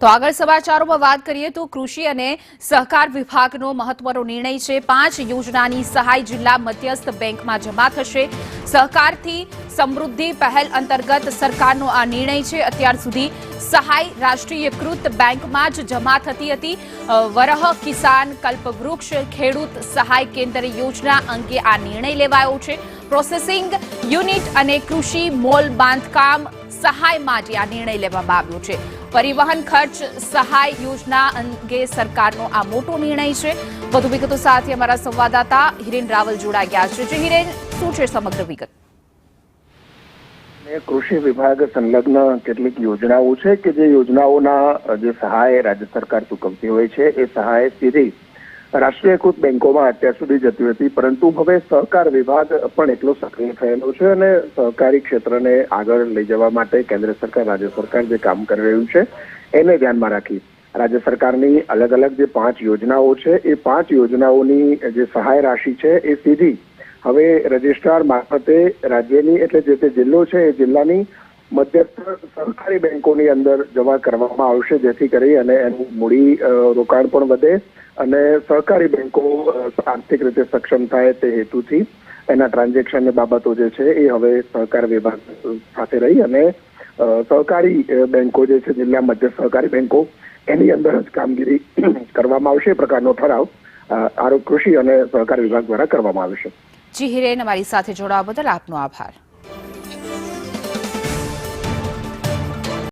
તો આગળ સમાચારોમાં વાત કરીએ તો કૃષિ અને સહકાર વિભાગનો મહત્વનો નિર્ણય છે। 5 યોજનાની સહાય જિલ્લા મધ્યસ્થ બેંકમાં જમા થશે। સહકારથી સમૃદ્ધિ પહેલ અંતર્ગત સરકારનો આ નિર્ણય છે। અત્યાર સુધી સહાય રાષ્ટ્રીયકૃત બેંકમાં જ જમા થતી હતી। વરહ કિસાન કલ્પવૃક્ષ ખેડૂત સહાય કેન્દ્ર યોજના અંગે આ નિર્ણય લેવાયો છે। પ્રોસેસિંગ યુનિટ અને કૃષિ મોલ બાંધકામ સહાય માટે આ નિર્ણય લેવામાં આવ્યો છે। પરિવહન ખર્ચ સહાય યોજના અંગે સરકારનો આ મોટો નિર્ણય છે। વધુ વિગતો સાથે અમારા સંવાદદાતા હિરેન રાવલ જોડાઈ ગયા છે। જે હિરેન, શું છે સમગ્ર વિગત? કૃષિ વિભાગ સંલગ્ન કેટલીક યોજનાઓ છે કે જે યોજનાઓના જે સહાય રાજ્ય સરકાર ચૂકવતી હોય છે એ સહાય સીધી રાષ્ટ્રીયકૃત બેંકોમાં અત્યાર સુધી જતી હતી, પરંતુ હવે સહકાર વિભાગ પણ એટલો સક્રિય થયેલો છે અને સહકારી ક્ષેત્રને આગળ લઈ જવા માટે કેન્દ્ર સરકાર રાજ્ય સરકાર જે કામ કરી રહ્યું છે એને ધ્યાનમાં રાખી રાજ્ય સરકારની અલગ અલગ જે 5 યોજનાઓ છે એ 5 યોજનાઓની જે સહાય રાશિ છે એ સીધી હવે રજિસ્ટ્રાર મારફતે રાજ્યની એટલે જે તે જિલ્લો છે એ જિલ્લાની મધ્યસ્થ સરકારી બેંકોની અંદર જમા કરવામાં આવશે, જેથી કરી અને એનું મૂડી રોકાણ પણ વધે અને સહકારી બેંકો આર્થિક રીતે સક્ષમ થાય તે હેતુથી એના ટ્રાન્ઝેક્શનની બાબતો જે છે એ હવે સહકાર વિભાગ સાથે રહી અને સહકારી બેંકો જે છે જિલ્લા મધ્ય સહકારી બેંકો એની અંદર જ કામગીરી કરવામાં આવશે। એ પ્રકારનો ઠરાવ આરોગ્ય કૃષિ અને સહકાર વિભાગ દ્વારા કરવામાં આવશે। જી હિરેન, અમારી સાથે જોડાવા બદલ આપનો આભાર।